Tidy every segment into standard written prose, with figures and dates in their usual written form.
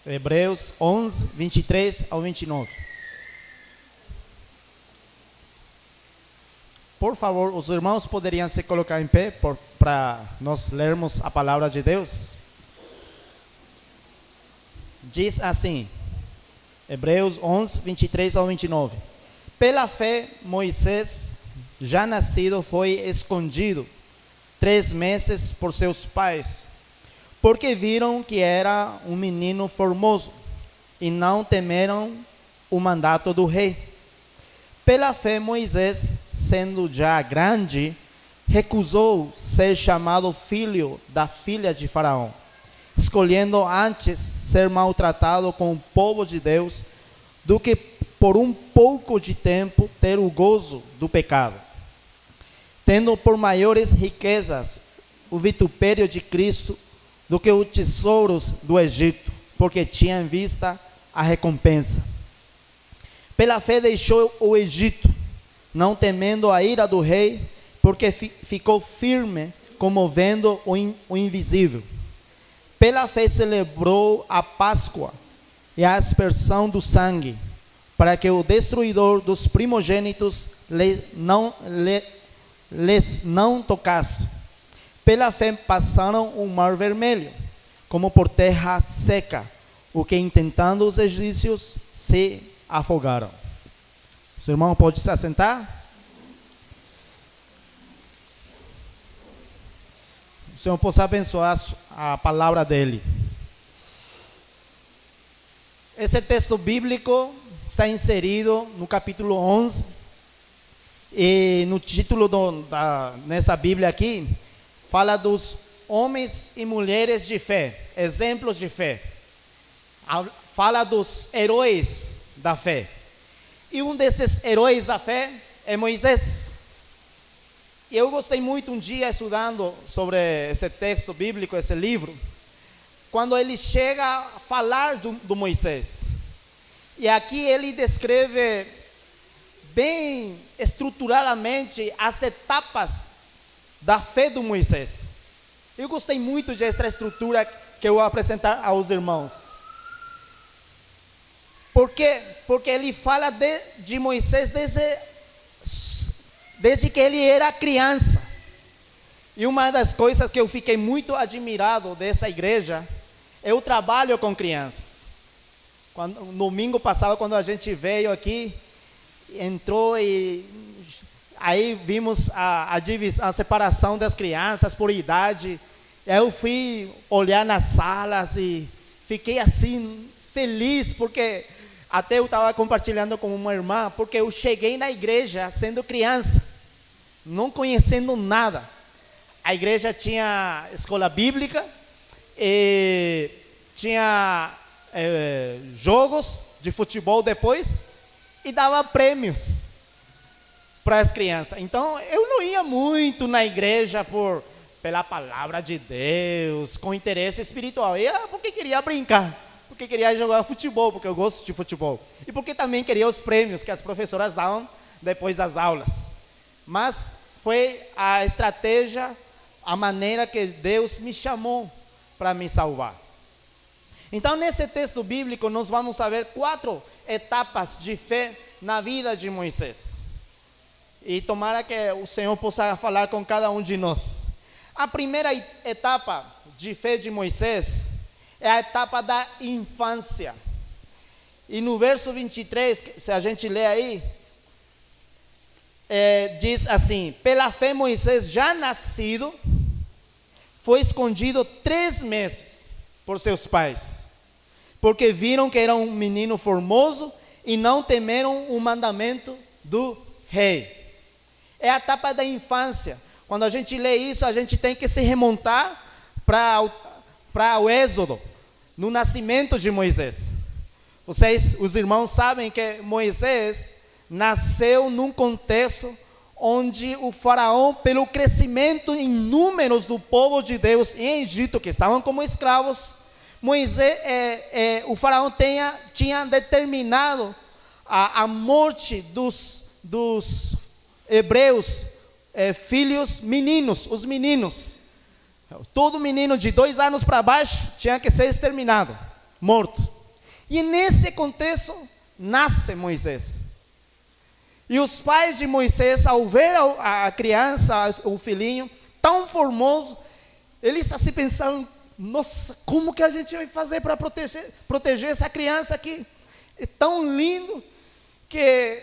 Hebreus 11, 23 ao 29. Por favor, os irmãos poderiam se colocar em pé para nós lermos a palavra de Deus? Diz assim, Hebreus 11, 23 ao 29. Pela fé, Moisés, já nascido, foi escondido 3 meses por seus pais, porque viram que era um menino formoso e não temeram o mandato do rei. Pela fé, Moisés, sendo já grande, recusou ser chamado filho da filha de Faraó, escolhendo antes ser maltratado com o povo de Deus do que por um pouco de tempo ter o gozo do pecado, tendo por maiores riquezas o vitupério de Cristo do que os tesouros do Egito, porque tinha em vista a recompensa. Pela fé deixou o Egito, não temendo a ira do rei, porque ficou firme, como vendo o invisível. Pela fé celebrou a Páscoa e a aspersão do sangue, para que o destruidor dos primogênitos lhes não tocasse. Pela fé passaram o mar vermelho, como por terra seca, o que intentando os egípcios se afogaram. Os irmãos podem se assentar? O Senhor possa abençoar a palavra dele. Esse texto bíblico está inserido no capítulo 11, e no título nessa Bíblia aqui, fala dos homens e mulheres de fé, exemplos de fé. Fala dos heróis da fé. E um desses heróis da fé é Moisés. E eu gostei muito um dia estudando sobre esse texto bíblico, esse livro, quando ele chega a falar do Moisés. E aqui ele descreve bem estruturadamente as etapas da fé do Moisés. Eu gostei muito dessa estrutura que eu vou apresentar aos irmãos. Por quê? Porque ele fala de Moisés desde que ele era criança. E uma das coisas que eu fiquei muito admirado dessa igreja é o trabalho com crianças. No domingo passado, quando a gente veio aqui, entrou e aí vimos a separação das crianças por idade. Eu fui olhar nas salas e fiquei assim feliz, porque até eu estava compartilhando com uma irmã, porque eu cheguei na igreja sendo criança, não conhecendo nada. A igreja tinha escola bíblica, e tinha jogos de futebol depois, e dava prêmios para as crianças. Então eu não ia muito na igreja pela palavra de Deus, com interesse espiritual. Eu ia porque queria brincar, porque queria jogar futebol, porque eu gosto de futebol, e porque também queria os prêmios que as professoras davam depois das aulas. Mas foi a estratégia, a maneira que Deus me chamou para me salvar. Então, nesse texto bíblico, nós vamos ver 4 etapas de fé na vida de Moisés. E tomara que o Senhor possa falar com cada um de nós. A primeira etapa de fé de Moisés é a etapa da infância. E no verso 23, se a gente ler aí, diz assim: pela fé Moisés, já nascido, foi escondido 3 meses por seus pais, porque viram que era um menino formoso e não temeram o mandamento do rei. É a etapa da infância. Quando a gente lê isso, a gente tem que se remontar para o Êxodo, no nascimento de Moisés. Os irmãos sabem que Moisés nasceu num contexto onde o faraó, pelo crescimento em números do povo de Deus em Egito, que estavam como escravos, o faraó tinha determinado a morte dos hebreus, filhos meninos, os meninos. Todo menino de 2 anos para baixo tinha que ser exterminado, morto. E nesse contexto nasce Moisés. E os pais de Moisés, ao ver a criança, o filhinho, tão formoso, eles assim pensaram: nossa, como que a gente vai fazer para proteger essa criança aqui? É tão lindo que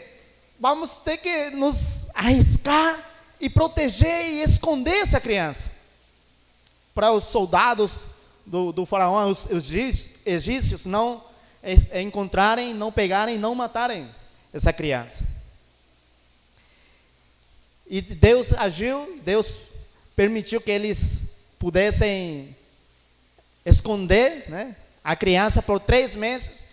vamos ter que nos arriscar e proteger e esconder essa criança. Para os soldados do faraó, os egípcios, não encontrarem, não pegarem, não matarem essa criança. E Deus agiu, Deus permitiu que eles pudessem esconder, né, a criança por 3 meses.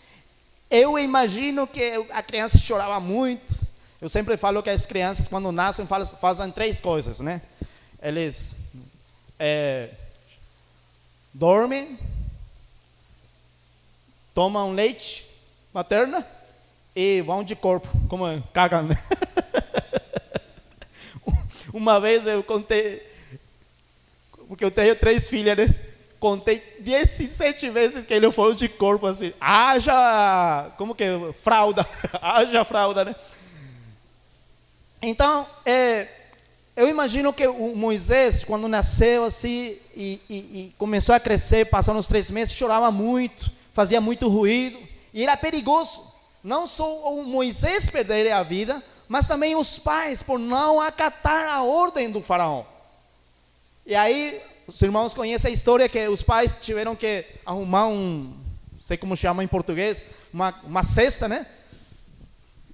Eu imagino que a criança chorava muito. Eu sempre falo que as crianças, quando nascem, fazem 3 coisas, né? Eles dormem, tomam leite materno e vão de corpo, como cagam, né? Uma vez eu contei, porque eu tenho 3 filhas, né? Contei 17 vezes que ele foi de corpo assim. Haja, como que fralda, haja fralda, né? Então, eu imagino que o Moisés, quando nasceu assim e começou a crescer, passando os 3 meses, chorava muito, fazia muito ruído, e era perigoso. Não só o Moisés perderia a vida, mas também os pais, por não acatar a ordem do faraó. E aí, os irmãos conhecem a história que os pais tiveram que arrumar não sei como chama em português, uma cesta, né?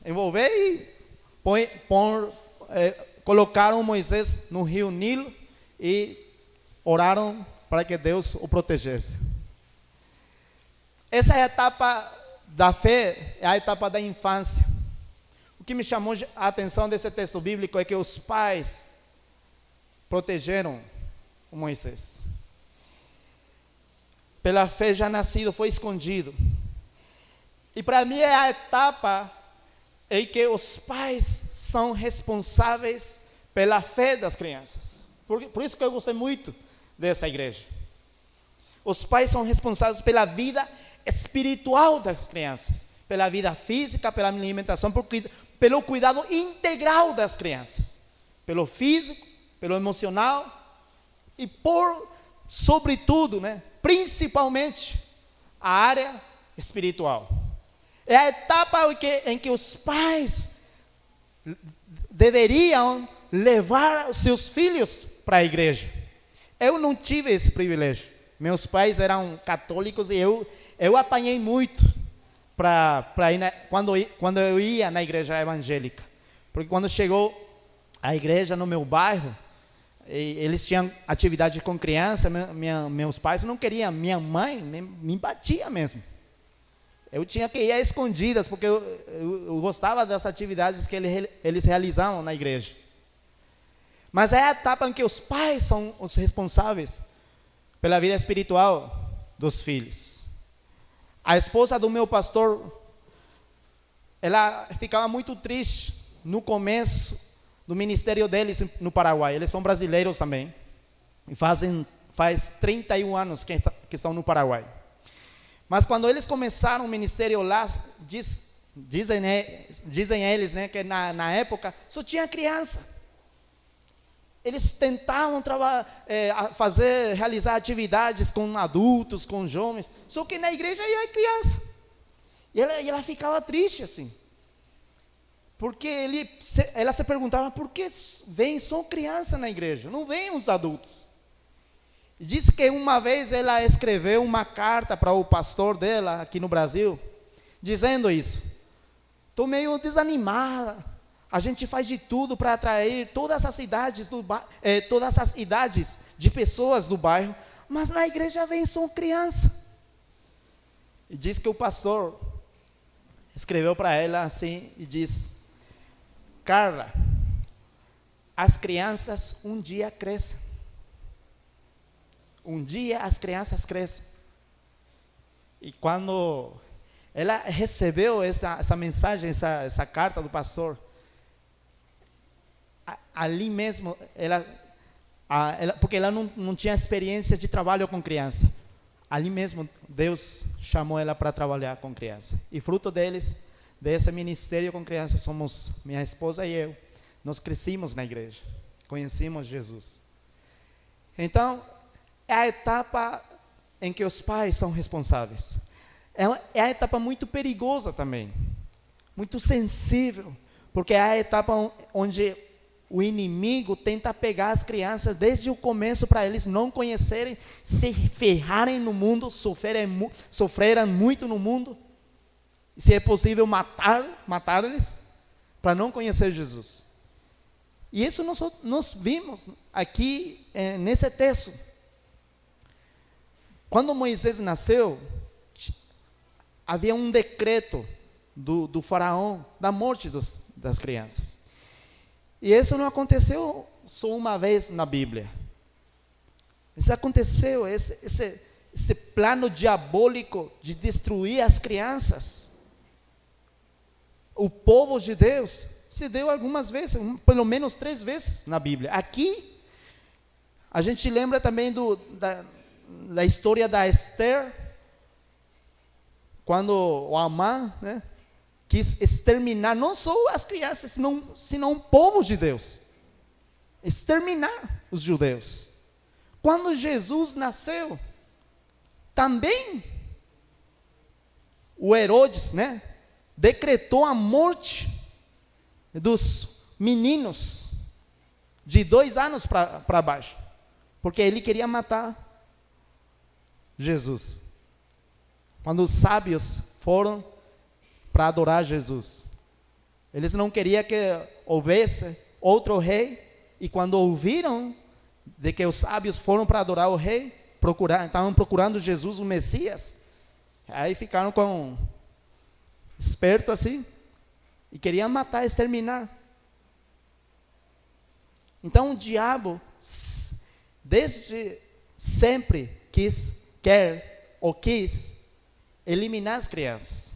Envolver e colocaram Moisés no rio Nilo e oraram para que Deus o protegesse. Essa é a etapa da fé, é a etapa da infância. O que me chamou a atenção desse texto bíblico é que os pais protegeram o Moisés. Pela fé já nascido, foi escondido. E para mim é a etapa em que os pais são responsáveis pela fé das crianças. Por isso que eu gostei muito dessa igreja. Os pais são responsáveis pela vida espiritual das crianças, pela vida física, pela alimentação, pelo cuidado integral das crianças, pelo físico, pelo emocional e sobretudo, né, principalmente, a área espiritual. É a etapa em que os pais deveriam levar os seus filhos para a igreja. Eu não tive esse privilégio. Meus pais eram católicos e eu apanhei muito para ir quando eu ia na igreja evangélica. Porque quando chegou a igreja no meu bairro, eles tinham atividade com criança, meus pais não queriam, minha mãe me batia mesmo. Eu tinha que ir às escondidas, porque eu gostava das atividades que eles realizavam na igreja. Mas é a etapa em que os pais são os responsáveis pela vida espiritual dos filhos. A esposa do meu pastor, ela ficava muito triste no começo do ministério deles no Paraguai. Eles são brasileiros também. E faz 31 anos que estão no Paraguai. Mas quando eles começaram o ministério lá, dizem eles, né, que na época só tinha criança. Eles tentavam realizar atividades com adultos, com jovens, só que na igreja ia criança. E ela ficava triste assim. Porque ela se perguntava: por que vem só criança na igreja? Não vem os adultos. E disse que uma vez ela escreveu uma carta para o pastor dela aqui no Brasil, dizendo isso: estou meio desanimada, a gente faz de tudo para atrair todas as idades de pessoas do bairro, mas na igreja vem só criança. E diz que o pastor escreveu para ela assim e diz: Carla, as crianças um dia crescem. Um dia as crianças crescem. E quando ela recebeu essa mensagem, essa carta do pastor, ali mesmo, porque ela não tinha experiência de trabalho com criança, ali mesmo Deus chamou ela para trabalhar com crianças. E fruto desse ministério com crianças, somos minha esposa e eu. Nós crescimos na igreja, conhecemos Jesus. Então, é a etapa em que os pais são responsáveis. É a etapa muito perigosa também, muito sensível, porque é a etapa onde o inimigo tenta pegar as crianças desde o começo para eles não conhecerem, se ferrarem no mundo, sofrerem muito no mundo, e se é possível matar eles, para não conhecer Jesus. E isso nós vimos aqui nesse texto. Quando Moisés nasceu, havia um decreto do faraó da morte das crianças. E isso não aconteceu só uma vez na Bíblia. Isso aconteceu, esse plano diabólico de destruir as crianças. O povo de Deus se deu algumas vezes, pelo menos 3 vezes na Bíblia. Aqui, a gente lembra também da história da Esther, quando o Amã, né, quis exterminar não só as crianças, senão o povo de Deus. Exterminar os judeus. Quando Jesus nasceu, também o Herodes, né, decretou a morte dos meninos de 2 anos para baixo, porque ele queria matar Jesus. Quando os sábios foram para adorar Jesus, eles não queriam que houvesse outro rei, e quando ouviram de que os sábios foram para adorar o rei, estavam procurando Jesus, o Messias, aí ficaram esperto assim, e queriam matar, exterminar. Então o diabo, desde sempre, quis eliminar as crianças,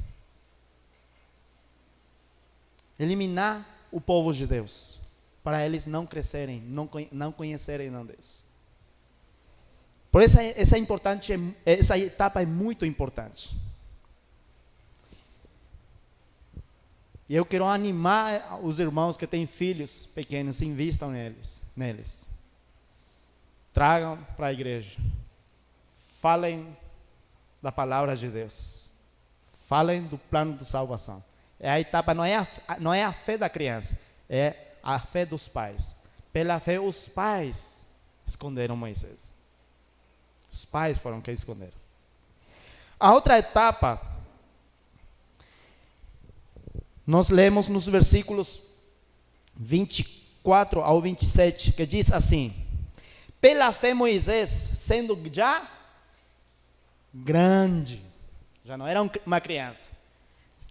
eliminar o povo de Deus, para eles não crescerem, não conhecerem a Deus. Por isso essa etapa é muito importante. E eu quero animar os irmãos que têm filhos pequenos, invistam neles. Tragam para a igreja. Falem da palavra de Deus. Falem do plano de salvação. A etapa não é a fé da criança, é a fé dos pais. Pela fé, os pais esconderam Moisés. Os pais foram que esconderam. A outra etapa, nós lemos nos versículos 24 ao 27, que diz assim: pela fé Moisés, sendo já grande, já não era uma criança,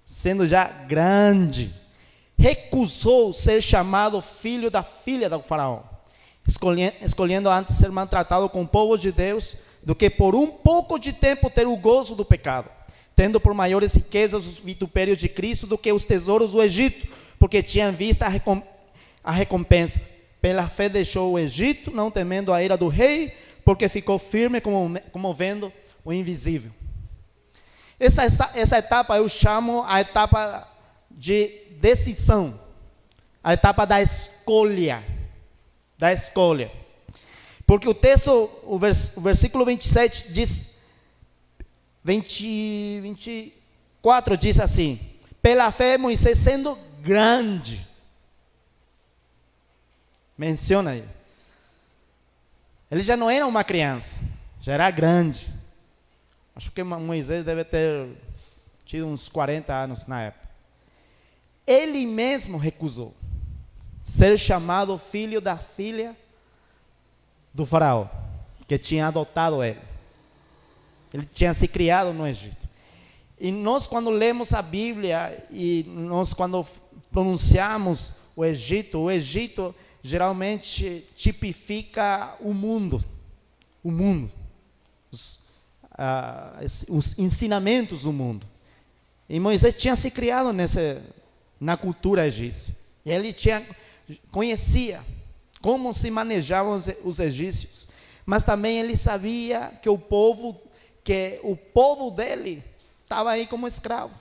sendo já grande, recusou ser chamado filho da filha do faraó, escolhendo antes ser maltratado com o povo de Deus, do que por um pouco de tempo ter o gozo do pecado, tendo por maiores riquezas os vitupérios de Cristo do que os tesouros do Egito, porque tinha visto a recompensa. Pela fé deixou o Egito, não temendo a ira do rei, porque ficou firme como vendo o invisível. Essa etapa eu chamo a etapa de decisão, a etapa da escolha. Porque o texto, o versículo 27 diz, 24 diz assim: pela fé Moisés, sendo grande, menciona aí, ele já não era uma criança, já era grande. Acho que Moisés deve ter tido uns 40 anos na época. Ele mesmo recusou ser chamado filho da filha do faraó, que tinha adotado ele. Ele tinha se criado no Egito. E nós, quando lemos a Bíblia, e nós, quando pronunciamos o Egito geralmente tipifica o mundo, os ensinamentos do mundo. E Moisés tinha se criado na cultura egípcia. E ele conhecia como se manejavam os egípcios, mas também ele sabia que o povo que o povo dele estava aí como escravo.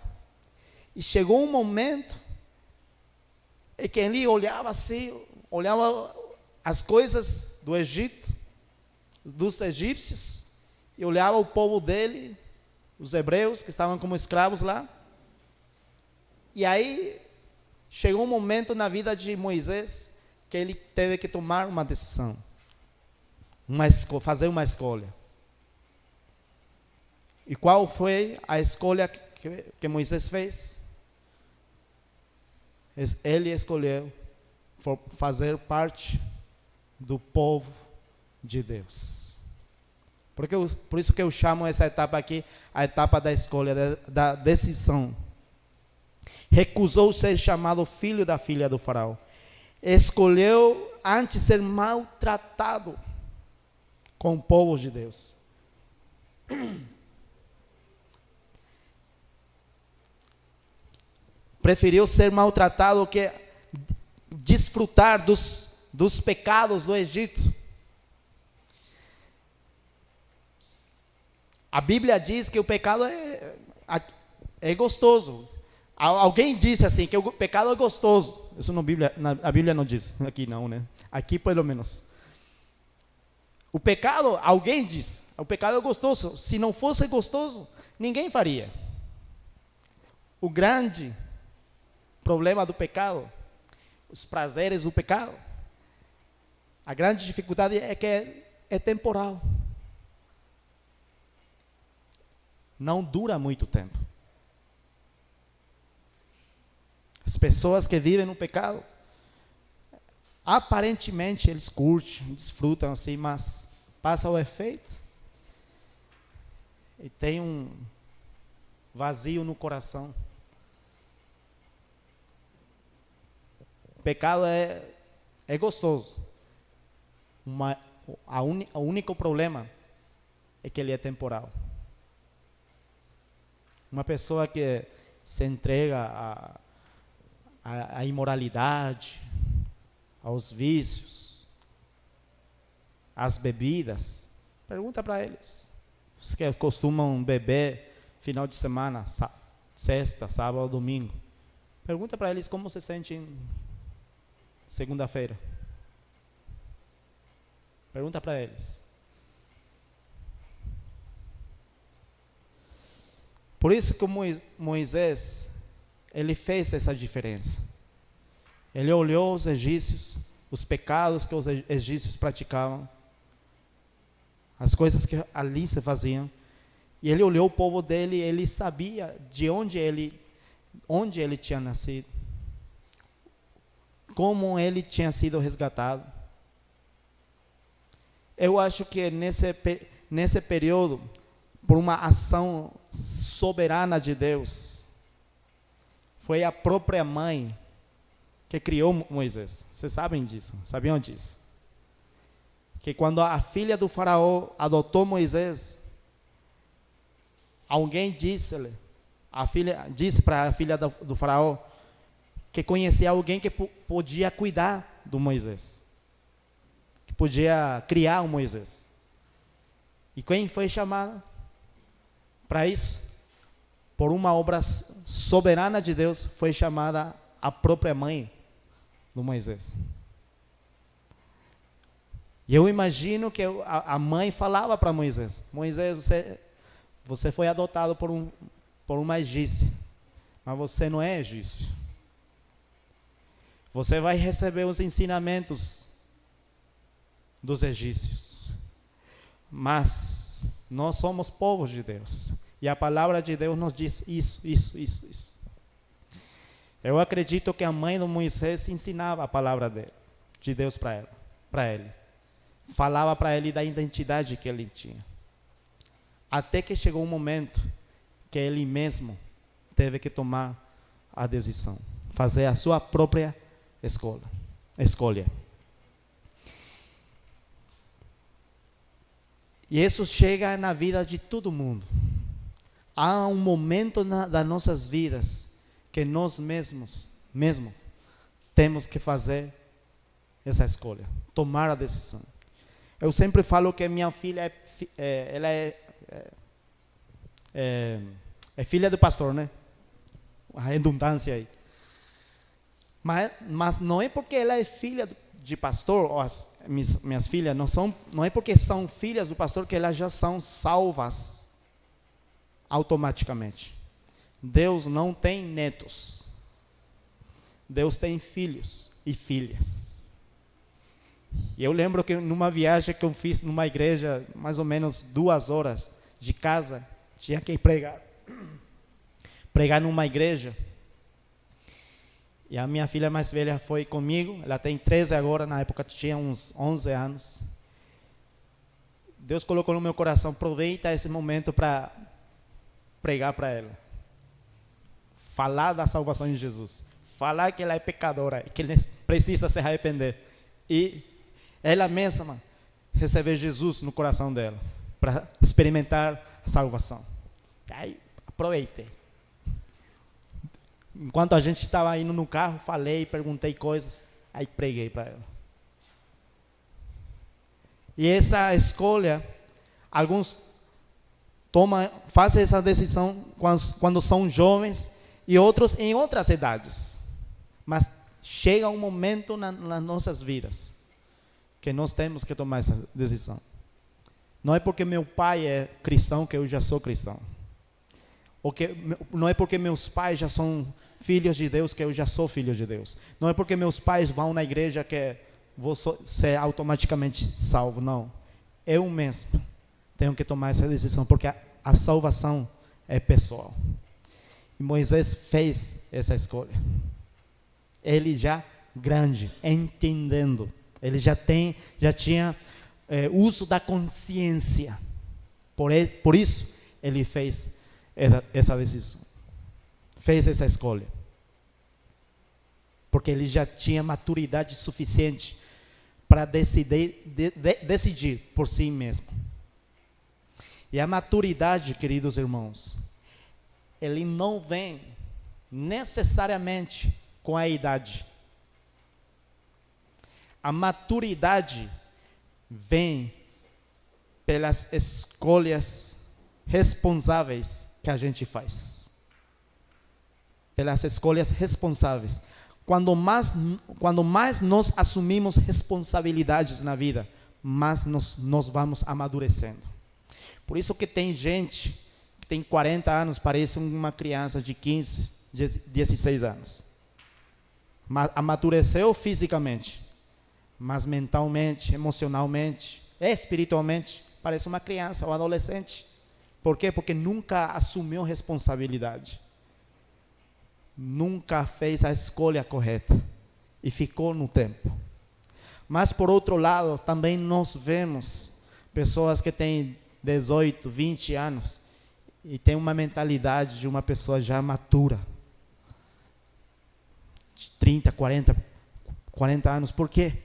E chegou um momento em que ele olhava assim, olhava as coisas do Egito, dos egípcios, e olhava o povo dele, os hebreus que estavam como escravos lá. E aí chegou um momento na vida de Moisés que ele teve que tomar uma decisão, fazer uma escolha. E qual foi a escolha que Moisés fez? Ele escolheu fazer parte do povo de Deus. Por isso que eu chamo essa etapa aqui a etapa da escolha, da decisão. Recusou ser chamado filho da filha do faraó. Escolheu antes ser maltratado com o povo de Deus. Preferiu ser maltratado que desfrutar dos pecados do Egito. A Bíblia diz que o pecado é gostoso. Alguém disse assim, que o pecado é gostoso. Isso a Bíblia não diz, aqui não, né? Aqui pelo menos. O pecado, alguém diz, o pecado é gostoso. Se não fosse gostoso, ninguém faria. O grande problema do pecado, os prazeres do pecado, a grande dificuldade é que é temporal. Não dura muito tempo. As pessoas que vivem no pecado, aparentemente eles curtem, desfrutam assim, mas passa o efeito e tem um vazio no coração. O pecado é gostoso. O único problema é que ele é temporal. Uma pessoa que se entrega à imoralidade, aos vícios, às bebidas, pergunta para eles. Os que costumam beber final de semana, sexta, sábado, domingo, pergunta para eles como se sentem segunda-feira. Pergunta para eles. Por isso que Moisés, ele fez essa diferença. Ele olhou os egípcios, os pecados que os egípcios praticavam, as coisas que ali se faziam, e ele olhou o povo dele, ele sabia de onde ele tinha nascido, como ele tinha sido resgatado. Eu acho que nesse período, por uma ação soberana de Deus, foi a própria mãe que criou Moisés. Vocês sabem disso? Sabiam disso? Que quando a filha do faraó adotou Moisés, alguém disse para a filha do faraó que conhecia alguém que podia cuidar do Moisés, que podia criar o Moisés. E quem foi chamado para isso? Por uma obra soberana de Deus, foi chamada a própria mãe do Moisés. E eu imagino que a mãe falava para Moisés: Moisés, você foi adotado por uma egípcia, mas você não é egípcio. Você vai receber os ensinamentos dos egípcios, mas nós somos povos de Deus, e a palavra de Deus nos diz isso. Eu acredito que a mãe de Moisés ensinava a palavra de Deus para ele. Falava para ele da identidade que ele tinha. Até que chegou um momento que ele mesmo teve que tomar a decisão, fazer a sua própria escolha. E isso chega na vida de todo mundo. Há um momento das nossas vidas que nós mesmos temos que fazer essa escolha, tomar a decisão. Eu sempre falo que minha filha ela é filha do pastor, né? A redundância aí. Mas não é porque ela é filha de pastor, ou minhas filhas não é porque são filhas do pastor que elas já são salvas automaticamente. Deus não tem netos. Deus tem filhos e filhas. E eu lembro que numa viagem que eu fiz numa igreja, mais ou menos 2 horas de casa, tinha que pregar numa igreja. E a minha filha mais velha foi comigo, ela tem 13 agora, na época tinha uns 11 anos. Deus colocou no meu coração, aproveita esse momento para pregar para ela. Falar da salvação de Jesus. Falar que ela é pecadora e que ela precisa se arrepender. E ela mesma receber Jesus no coração dela, para experimentar a salvação. Aí, aproveitei. Enquanto a gente estava indo no carro, falei, perguntei coisas, aí preguei para ela. E essa escolha, alguns fazem essa decisão quando são jovens e outros em outras idades. Mas chega um momento nas nossas vidas que nós temos que tomar essa decisão. Não é porque meu pai é cristão que eu já sou cristão. Não é porque meus pais já são filhos de Deus que eu já sou filho de Deus. Não é porque meus pais vão na igreja que vou ser automaticamente salvo. Não. Eu mesmo tenho que tomar essa decisão, porque a salvação é pessoal. E Moisés fez essa escolha. Ele já grande, entendendo. Ele já tinha uso da consciência. Por isso, ele fez essa decisão. Fez essa escolha. Porque ele já tinha maturidade suficiente para decidir por si mesmo. E a maturidade, queridos irmãos, ele não vem necessariamente com a idade. A maturidade vem pelas escolhas responsáveis que a gente faz. Pelas escolhas responsáveis. Quando mais nós assumimos responsabilidades na vida, mais nós vamos amadurecendo. Por isso que tem gente que tem 40 anos, parece uma criança de 15, 16 anos. Amadureceu fisicamente, mas mentalmente, emocionalmente, espiritualmente, parece uma criança ou adolescente. Por quê? Porque nunca assumiu responsabilidade. Nunca fez a escolha correta e ficou no tempo. Mas por outro lado, também nós vemos pessoas que têm 18, 20 anos e têm uma mentalidade de uma pessoa já matura. De 30, 40 anos. Por quê?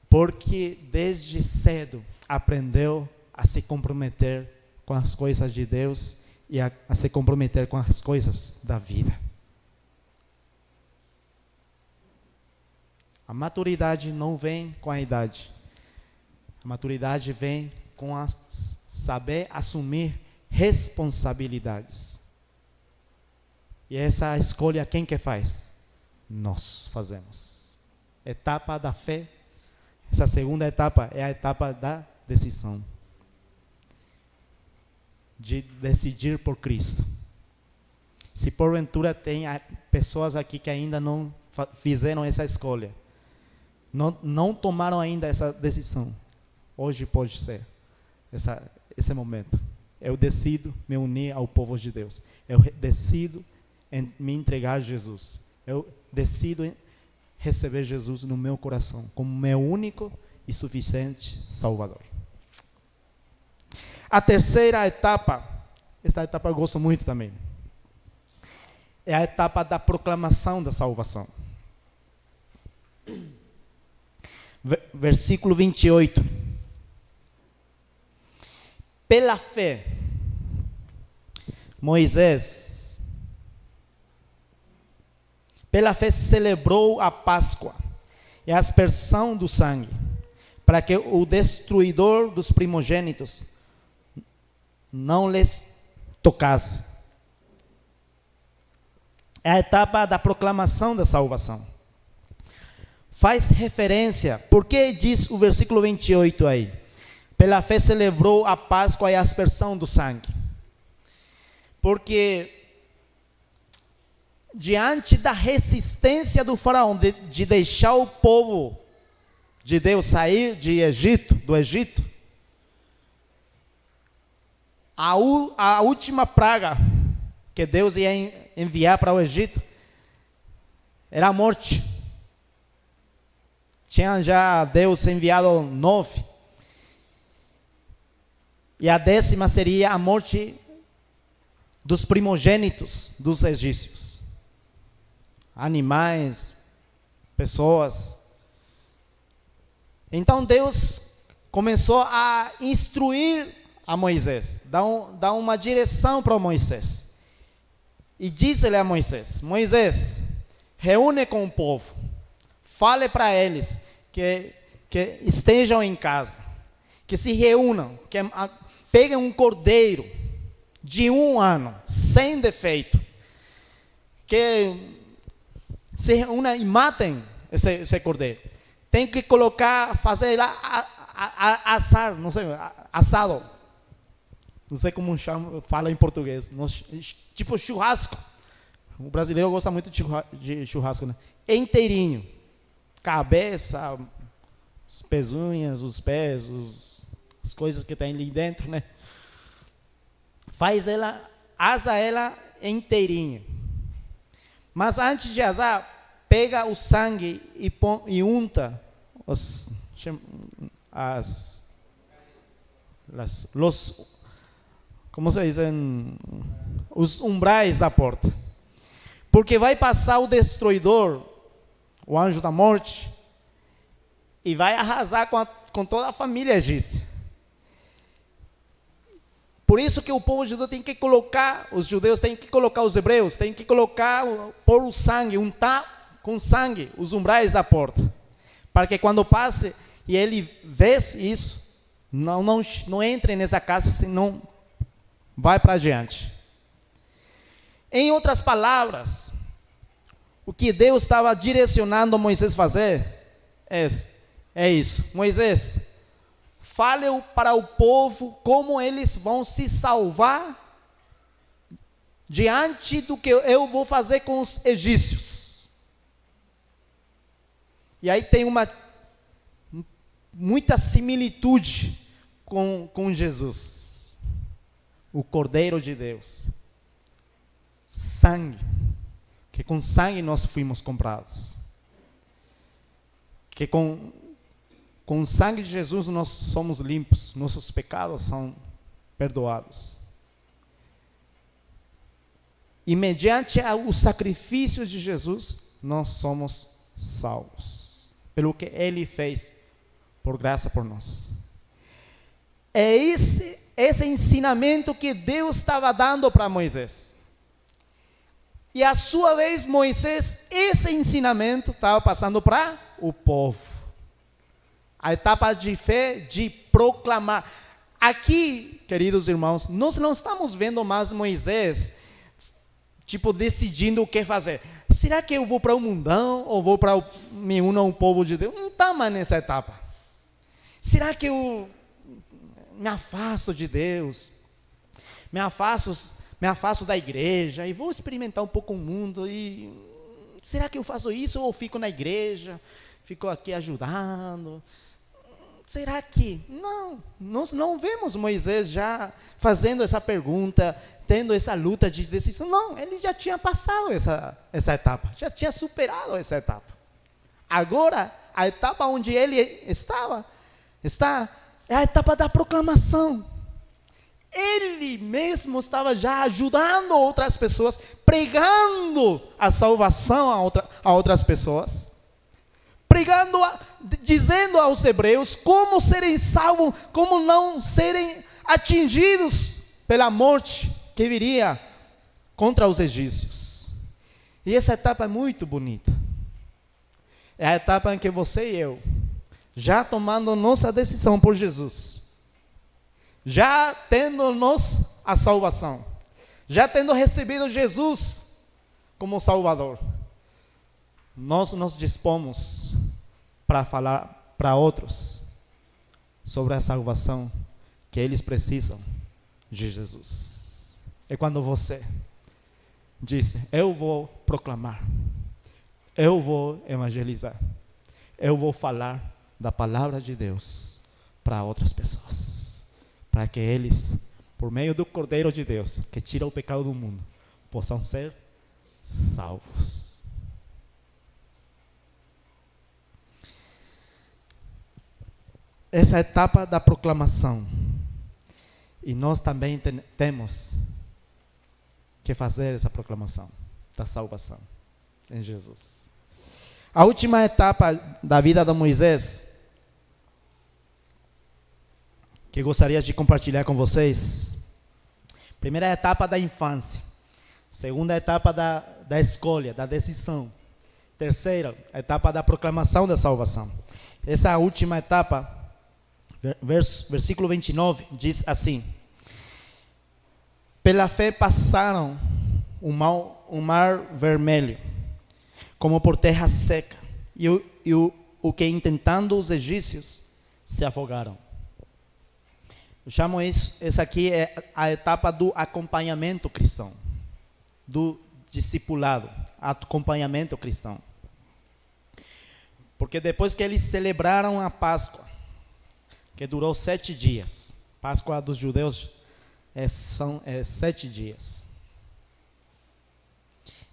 Porque desde cedo aprendeu a se comprometer com as coisas de Deus e a se comprometer com as coisas da vida. A maturidade não vem com a idade. A maturidade vem com saber assumir responsabilidades. E essa escolha quem que faz? Nós fazemos. Etapa da fé. Essa segunda etapa é a etapa da decisão. De decidir por Cristo. Se porventura tem pessoas aqui que ainda não fizeram essa escolha, não tomaram ainda essa decisão, hoje pode ser esse momento. Eu decido me unir ao povo de Deus. Eu decido me entregar a Jesus. Eu decido receber Jesus no meu coração como meu único e suficiente Salvador. A terceira etapa, esta etapa eu gosto muito também, é a etapa da proclamação da salvação. Versículo 28. Pela fé, Moisés, celebrou a Páscoa e a aspersão do sangue, para que o destruidor dos primogênitos não lhes tocasse. É a etapa da proclamação da salvação. Faz referência, porque diz o versículo 28 aí, pela fé celebrou a Páscoa e a aspersão do sangue. Porque diante da resistência do faraó de deixar o povo de Deus sair do Egito, a última praga que Deus ia enviar para o Egito era a morte. Tinha já Deus enviado 9. E a 10ª seria a morte dos primogênitos dos egípcios. Animais, pessoas. Então Deus começou a instruir a Moisés, dar uma direção para Moisés. E disse-lhe a Moisés: Moisés, reúne com o povo, fale para eles que estejam em casa, que se reúnam, que peguem um cordeiro de 1 ano, sem defeito, que se reúnam e matem esse cordeiro. Tem que fazer lá assar, não sei, assado. Não sei como fala em português. Tipo churrasco. O brasileiro gosta muito de churrasco, né? Inteirinho. Cabeça, as pezuñas, os pés, as coisas que tem ali dentro, né? Asa ela inteirinho. Mas antes de asar, pega o sangue e unta como se diz, os umbrais da porta. Porque vai passar o destruidor, o anjo da morte, e vai arrasar com toda a família egípcia. Por isso que o povo judeu tem que colocar, os judeus têm que colocar, os hebreus têm que pôr o sangue, untar com sangue os umbrais da porta. Para que quando passe e ele vê isso, não entre nessa casa, senão vai para adiante. Em outras palavras, o que Deus estava direcionando Moisés a fazer é isso. Moisés, fale para o povo como eles vão se salvar diante do que eu vou fazer com os egípcios. E aí tem muita similitude com Jesus, o Cordeiro de Deus. Sangue, que com sangue nós fomos comprados. Que com o sangue de Jesus nós somos limpos, nossos pecados são perdoados. E mediante o sacrifício de Jesus, nós somos salvos. Pelo que Ele fez, por graça por nós. É esse ensinamento que Deus estava dando para Moisés. E a sua vez, Moisés, esse ensinamento estava passando para o povo. A etapa de fé, de proclamar. Aqui, queridos irmãos, nós não estamos vendo mais Moisés, decidindo o que fazer. Será que eu vou para o mundão ou vou me uno ao povo de Deus? Não está mais nessa etapa. Será que eu me afasto de Deus? Me afasto da igreja e vou experimentar um pouco o mundo e será que eu faço isso ou fico na igreja, fico aqui ajudando? Será que? Não, nós não vemos Moisés já fazendo essa pergunta, tendo essa luta de decisão. Não, ele já tinha passado essa etapa, já tinha superado essa etapa. Agora, a etapa onde ele está é a etapa da proclamação. Ele mesmo estava já ajudando outras pessoas, pregando a salvação a outras pessoas, dizendo aos hebreus como serem salvos, como não serem atingidos pela morte que viria contra os egípcios. E essa etapa é muito bonita. É a etapa em que você e eu, já tomando nossa decisão por Jesus, já tendo-nos a salvação, Já tendo recebido Jesus como Salvador, nós nos dispomos para falar para outros sobre a salvação que eles precisam de Jesus. É quando você diz: eu vou proclamar, eu vou evangelizar, eu vou falar da palavra de Deus para outras pessoas, para que eles, por meio do Cordeiro de Deus, que tira o pecado do mundo, possam ser salvos. Essa etapa da proclamação. E nós também temos que fazer essa proclamação da salvação em Jesus. A última etapa da vida de Moisés, que gostaria de compartilhar com vocês. Primeira etapa da infância. Segunda etapa da escolha, da decisão. Terceira etapa da proclamação da salvação. Essa última etapa, versículo 29, diz assim: pela fé passaram o mar vermelho, como por terra seca, e o que intentando os egípcios se afogaram. Eu chamo essa aqui é a etapa do acompanhamento cristão, do discipulado, acompanhamento cristão. Porque depois que eles celebraram a Páscoa, que durou 7 dias, Páscoa dos judeus são 7 dias,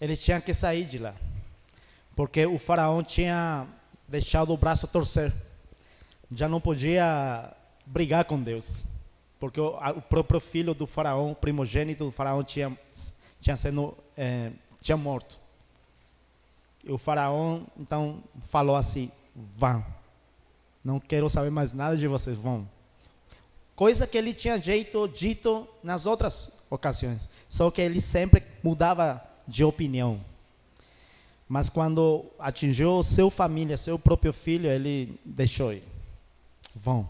eles tinham que sair de lá, porque o faraó tinha deixado o braço torcer, já não podia brigar com Deus, porque o próprio filho do faraó, o primogênito do faraó, tinha morto. E o faraó então falou assim: vão, não quero saber mais nada de vocês, vão. Coisa que ele tinha dito nas outras ocasiões, só que ele sempre mudava de opinião. Mas quando atingiu sua família, seu próprio filho, ele deixou ir. Vão.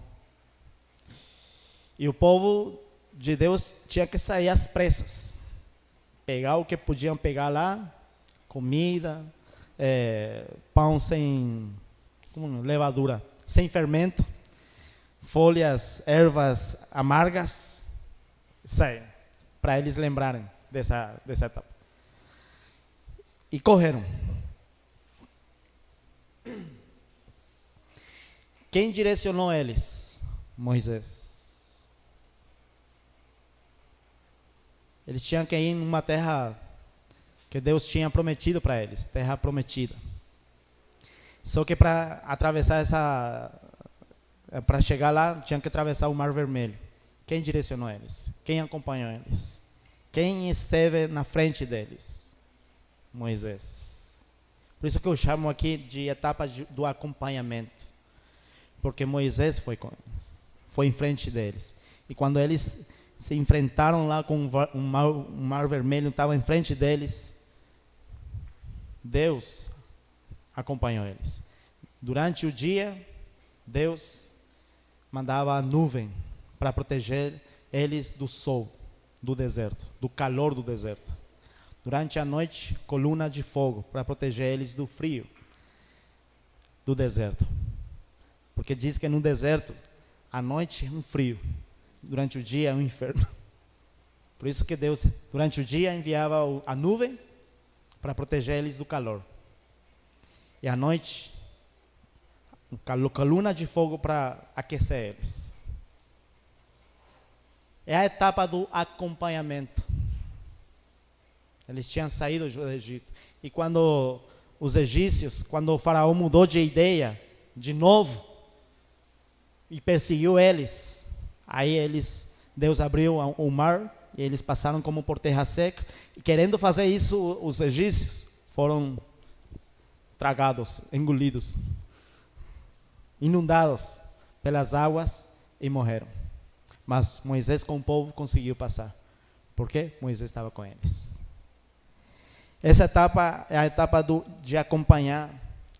E o povo de Deus tinha que sair às pressas, pegar o que podiam pegar lá, comida, pão sem levadura, sem fermento, folhas, ervas amargas, saem, para eles lembrarem dessa etapa. E correram. Quem direcionou eles? Moisés. Eles tinham que ir numa terra que Deus tinha prometido para eles, terra prometida. Só que para atravessar para chegar lá, tinham que atravessar o Mar Vermelho. Quem direcionou eles? Quem acompanhou eles? Quem esteve na frente deles? Moisés. Por isso que eu chamo aqui de etapa do acompanhamento, porque Moisés foi em frente deles. E quando eles se enfrentaram lá com um mar vermelho, estava em frente deles, Deus acompanhou eles. Durante o dia, Deus mandava a nuvem para proteger eles do sol do deserto, do calor do deserto. Durante a noite, coluna de fogo para proteger eles do frio do deserto. Porque diz que no deserto, à noite é um frio, durante o dia é um inferno. Por isso que Deus, durante o dia, enviava a nuvem para proteger eles do calor. E à noite, coluna de fogo para aquecer eles. É a etapa do acompanhamento. Eles tinham saído do Egito. E quando os egípcios, quando o faraó mudou de ideia, de novo, e perseguiu eles, aí Deus abriu o mar, e eles passaram como por terra seca, e querendo fazer isso, os egípcios foram tragados, engolidos, inundados pelas águas e morreram. Mas Moisés com o povo conseguiu passar, porque Moisés estava com eles. Essa etapa é a etapa de acompanhar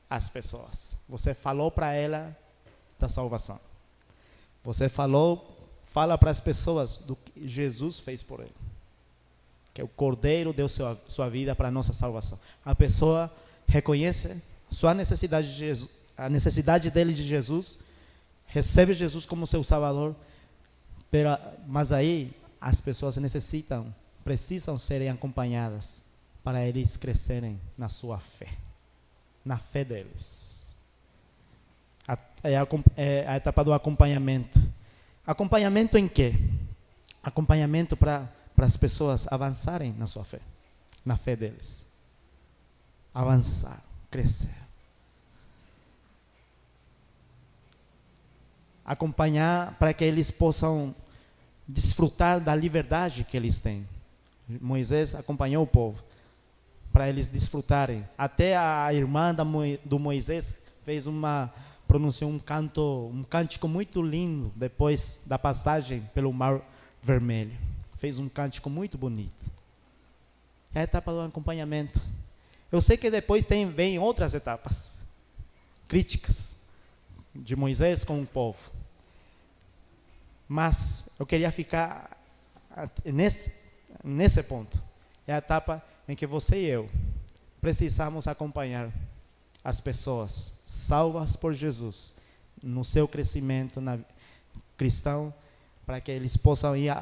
as pessoas. Você falou para ela da salvação. Você fala para as pessoas do que Jesus fez por ele. que o Cordeiro deu sua vida para a nossa salvação. A pessoa reconhece sua necessidade de Jesus, a necessidade dele de Jesus, recebe Jesus como seu Salvador, mas aí as pessoas precisam serem acompanhadas para eles crescerem na sua fé, na fé deles. É a etapa do acompanhamento. Acompanhamento em quê? Acompanhamento para as pessoas avançarem na sua fé, na fé deles. Avançar, crescer. Acompanhar para que eles possam desfrutar da liberdade que eles têm. Moisés acompanhou o povo para eles desfrutarem. Até a irmã do Moisés pronunciou um cântico muito lindo depois da passagem pelo Mar Vermelho. Fez um cântico muito bonito. É a etapa do acompanhamento. Eu sei que depois vem outras etapas críticas de Moisés com o povo. Mas eu queria ficar nesse ponto. É a etapa em que você e eu precisamos acompanhar as pessoas salvas por Jesus no seu crescimento cristão, para que eles possam ir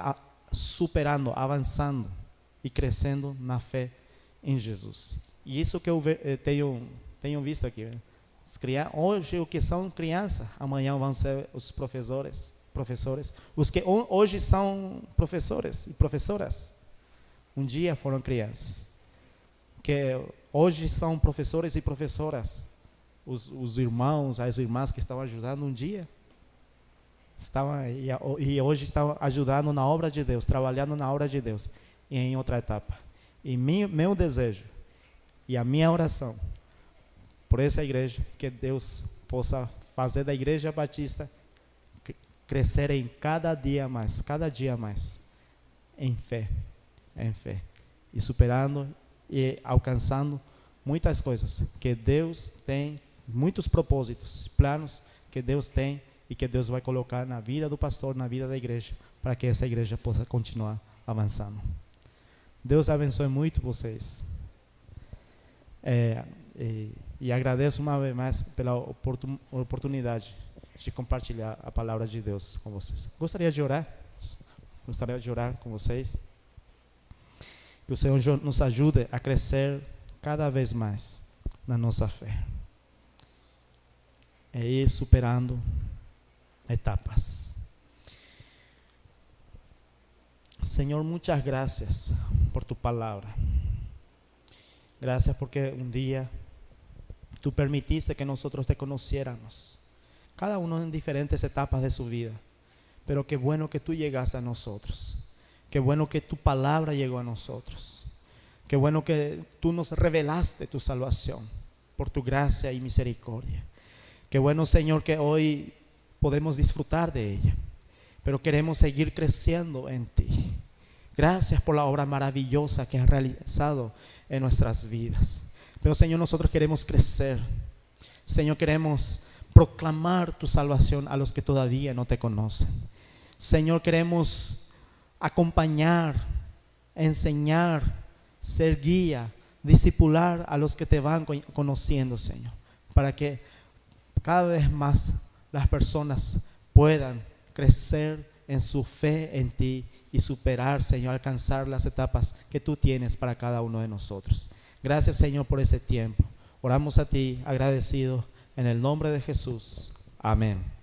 superando, avançando e crescendo na fé em Jesus. E isso que eu tenho visto aqui. Hoje o que são crianças, amanhã vão ser os professores. Os que hoje são professores e professoras, um dia foram crianças. Que hoje são professores e professoras. Os irmãos, as irmãs que estão ajudando um dia, e hoje estão ajudando na obra de Deus, trabalhando na obra de Deus, e em outra etapa. E meu desejo e a minha oração por essa igreja, que Deus possa fazer da Igreja Batista crescer em cada dia mais, em fé, e superando e alcançando muitas coisas que Deus tem, muitos propósitos, planos que Deus tem e que Deus vai colocar na vida do pastor, na vida da igreja, para que essa igreja possa continuar avançando. Deus abençoe muito vocês. E agradeço uma vez mais pela oportunidade de compartilhar a palavra de Deus com vocês. Gostaria de orar com vocês. Que o Senhor nos ajude a crescer cada vez mais na nossa fé. É ir superando etapas. Senhor, muitas graças por tu palavra. Gracias porque un día tú permitiste que nosotros te conociéramos, cada uno en diferentes etapas de su vida. Pero qué bueno que tú llegaste a nosotros. Qué bueno que tu palabra llegó a nosotros. Qué bueno que tú nos revelaste tu salvación por tu gracia y misericordia. Qué bueno, Señor, que hoy podemos disfrutar de ella, pero queremos seguir creciendo en ti. Gracias por la obra maravillosa que has realizado en nuestras vidas. Pero, Señor, nosotros queremos crecer. Señor, queremos proclamar tu salvación a los que todavía no te conocen. Señor, queremos acompañar, enseñar, ser guía, discipular a los que te van conociendo, Señor, para que cada vez más las personas puedan crecer en su fe en ti y superar, Señor, alcanzar las etapas que tú tienes para cada uno de nosotros. Gracias, Señor, por ese tiempo. Oramos a ti agradecidos en el nombre de Jesús. Amén.